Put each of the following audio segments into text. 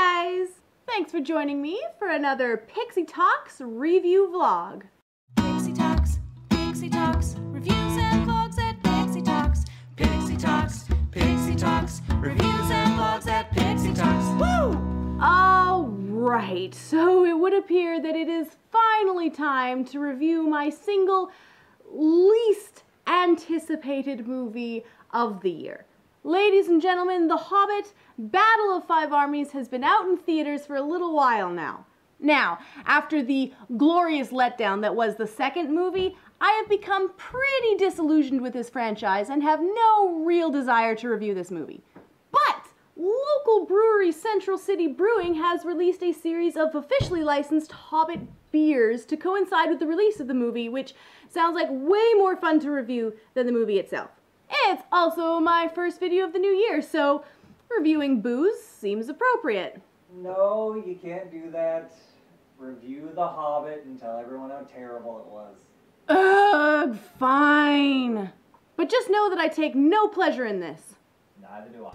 Hi guys! Thanks for joining me for another Pixie Talks review vlog. Pixie Talks, reviews and vlogs at Pixie Talks. Pixie Talks, reviews and vlogs at Pixie Talks. Woo! Alright, so it would appear that it is finally time to review my single least anticipated movie of the year. Ladies and gentlemen, The Hobbit, Battle of Five Armies has been out in theaters for a little while now. Now, after the glorious letdown that was the second movie, I have become pretty disillusioned with this franchise and have no real desire to review this movie. But local brewery Central City Brewing has released a series of officially licensed Hobbit beers to coincide with the release of the movie, which sounds like way more fun to review than the movie itself. It's also my first video of the new year, so reviewing booze seems appropriate. No, you can't do that. Review The Hobbit and tell everyone how terrible it was. Ugh, fine. But just know that I take no pleasure in this. Neither do I.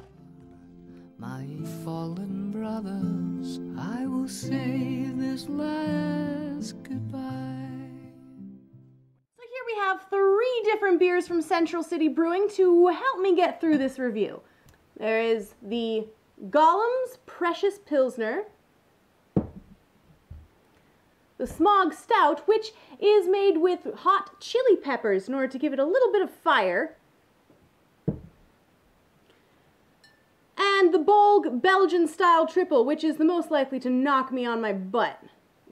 My fallen brothers, I will say this last goodbye. So here we have 3 different beers from Central City Brewing to help me get through this review. There is the Gollum's Precious Pilsner, the Smog Stout, which is made with hot chili peppers in order to give it a little bit of fire, and the Bolg Belgian Style Triple, which is the most likely to knock me on my butt.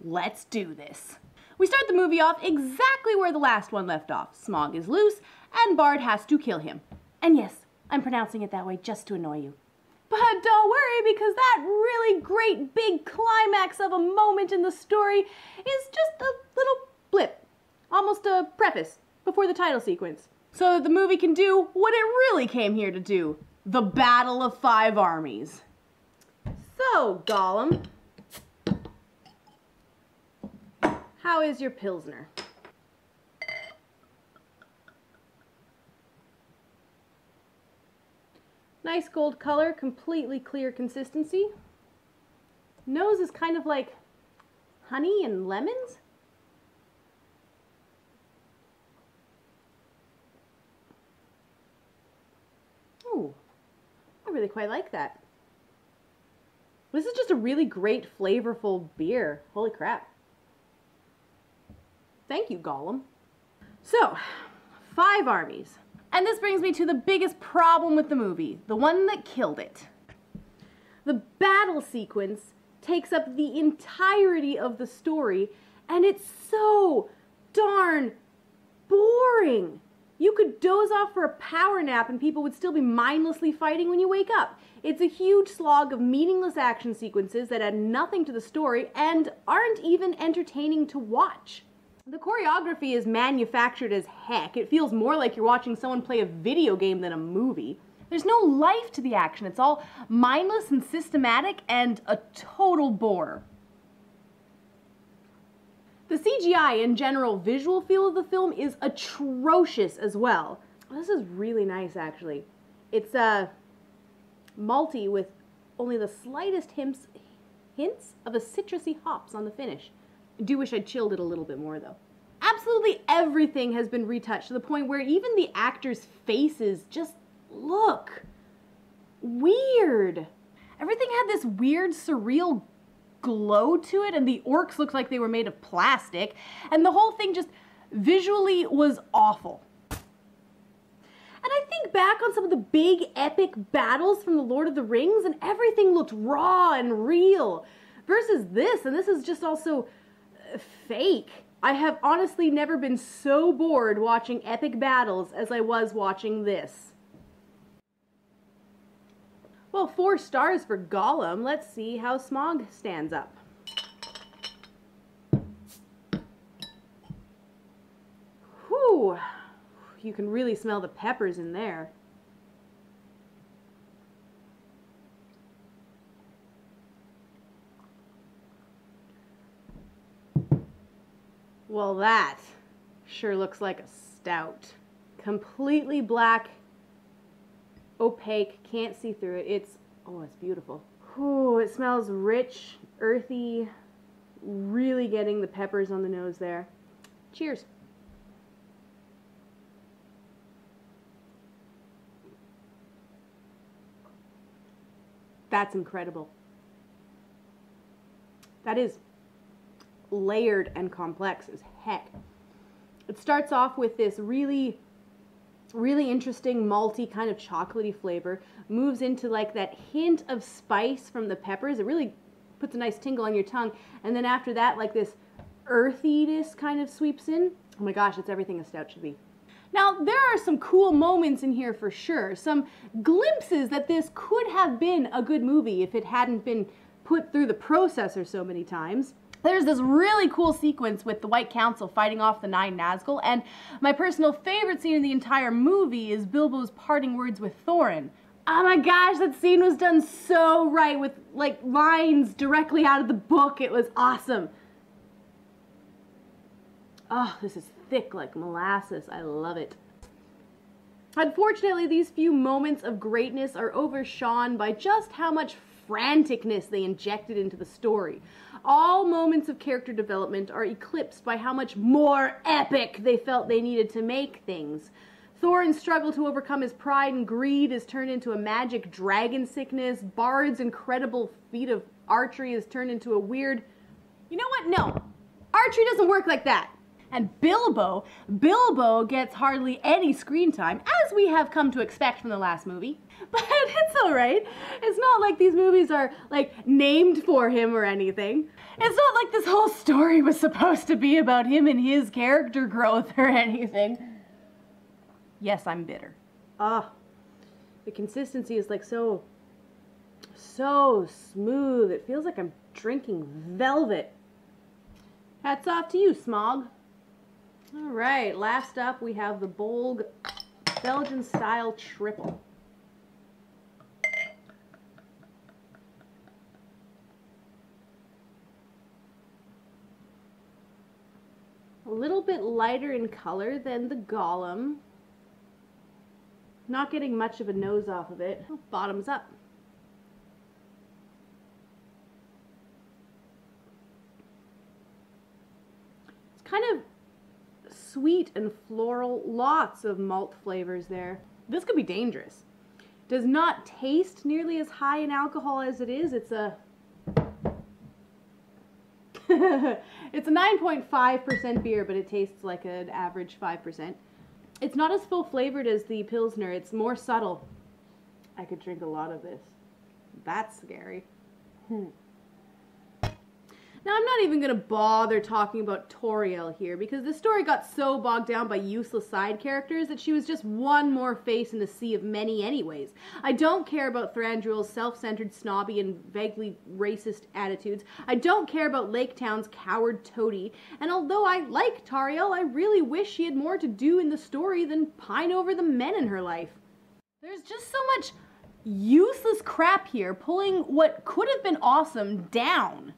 Let's do this. We start the movie off exactly where the last one left off. Smog is loose, and Bard has to kill him. And yes, I'm pronouncing it that way just to annoy you. But don't worry, because that really great big climax of a moment in the story is just a little blip. Almost a preface before the title sequence. So that the movie can do what it really came here to do. The Battle of Five Armies. So, Gollum, how is your Pilsner? Nice gold color, completely clear consistency. Nose is kind of like honey and lemons. Ooh, I really quite like that. This is just a really great, flavorful beer. Holy crap. Thank you, Gollum. So, Five Armies. And this brings me to the biggest problem with the movie, the one that killed it. The battle sequence takes up the entirety of the story, and it's so darn boring. You could doze off for a power nap and people would still be mindlessly fighting when you wake up. It's a huge slog of meaningless action sequences that add nothing to the story and aren't even entertaining to watch. The choreography is manufactured as heck. It feels more like you're watching someone play a video game than a movie. There's no life to the action. It's all mindless and systematic and a total bore. The CGI and general visual feel of the film is atrocious as well. This is really nice, actually. It's malty with only the slightest hints of a citrusy hops on the finish. I do wish I'd chilled it a little bit more, though. Absolutely everything has been retouched to the point where even the actors' faces just look weird. Everything had this weird, surreal glow to it, and the orcs looked like they were made of plastic, and the whole thing just visually was awful. And I think back on some of the big, epic battles from The Lord of the Rings, and everything looked raw and real, versus this, and this is just also fake. I have honestly never been so bored watching epic battles as I was watching this. Well, 4 stars for Gollum. Let's see how Smog stands up. Whew. You can really smell the peppers in there. Well, that sure looks like a stout. Completely black, opaque, can't see through it. It's, oh, it's beautiful. Ooh, it smells rich, earthy, really getting the peppers on the nose there. Cheers. That's incredible. That is layered and complex as heck. It starts off with this really interesting malty kind of chocolatey flavor, moves into like that hint of spice from the peppers. It really puts a nice tingle on your tongue, and then after that, like this earthiness kind of sweeps in. Oh my gosh, it's everything a stout should be. Now, there are some cool moments in here for sure, some glimpses that this could have been a good movie if it hadn't been put through the processor so many times. There's this really cool sequence with the White Council fighting off the Nine Nazgul, and my personal favorite scene in the entire movie is Bilbo's parting words with Thorin. Oh my gosh, that scene was done so right with like lines directly out of the book. It was awesome. Oh, this is thick like molasses. I love it. Unfortunately, these few moments of greatness are overshone by just how much franticness they injected into the story. All moments of character development are eclipsed by how much more epic they felt they needed to make things. Thorin's struggle to overcome his pride and greed is turned into a magic dragon sickness. Bard's incredible feat of archery is turned into a weird... You know what? No. Archery doesn't work like that. And Bilbo gets hardly any screen time, as we have come to expect from the last movie. But it's alright. It's not like these movies are, like, named for him or anything. It's not like this whole story was supposed to be about him and his character growth or anything. Yes, I'm bitter. Ah, the consistency is, like, so smooth. It feels like I'm drinking velvet. Hats off to you, Smog. All right, last up we have the Bolg Belgian style triple. A little bit lighter in color than the Gollum. Not getting much of a nose off of it. Bottoms up. It's kind of sweet and floral, lots of malt flavors there. This could be dangerous. Does not taste nearly as high in alcohol as it is. It's a it's a 9.5% beer, but it tastes like an average 5%. It's not as full flavored as the Pilsner. It's more subtle. I could drink a lot of this. That's scary. Now, I'm not even going to bother talking about Toriel here, because the story got so bogged down by useless side characters that she was just one more face in a sea of many anyways. I don't care about Thranduil's self-centered, snobby, and vaguely racist attitudes. I don't care about Lake Town's coward toady, and although I like Toriel, I really wish she had more to do in the story than pine over the men in her life. There's just so much useless crap here, pulling what could have been awesome down.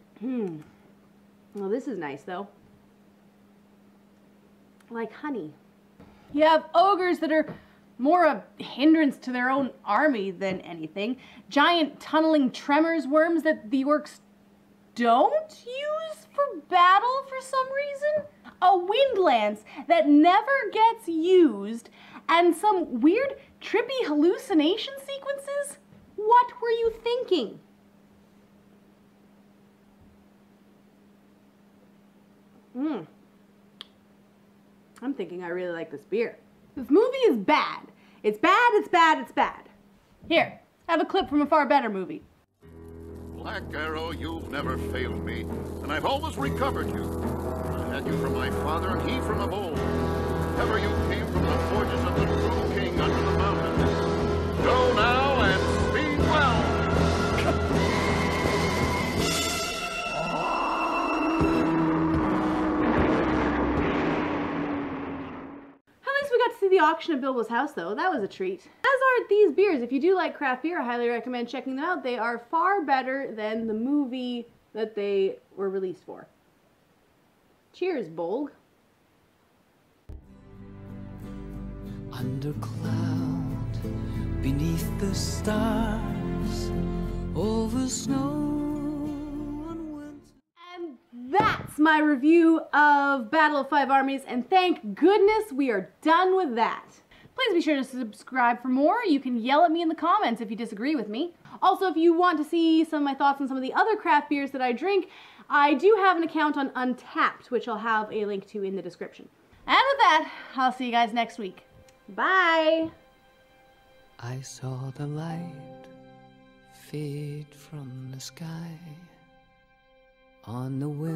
Well, this is nice, though. Like honey. You have ogres that are more a hindrance to their own army than anything. Giant tunneling tremors worms that the orcs don't use for battle for some reason. A wind lance that never gets used. And some weird, trippy hallucination sequences? What were you thinking? I'm thinking I really like this beer. This movie is bad. It's bad, it's bad, it's bad. Here, have a clip from a far better movie. Black Arrow, you've never failed me, and I've always recovered you. I had you from my father, and he from of old. Ever you came from the forges of the true king under the mountains. Go now and speed well. The auction at Bilbo's house, though. That was a treat. As are these beers. If you do like craft beer, I highly recommend checking them out. They are far better than the movie that they were released for. Cheers, Bolg. Under cloud, beneath the stars, over snow and winter. And that's my review of Battle of Five Armies, and thank goodness we are done with that. Please be sure to subscribe for more. You can yell at me in the comments if you disagree with me. Also, if you want to see some of my thoughts on some of the other craft beers that I drink, I do have an account on Untapped, which I'll have a link to in the description. And with that, I'll see you guys next week. Bye! I saw the light fade from the sky on the wind.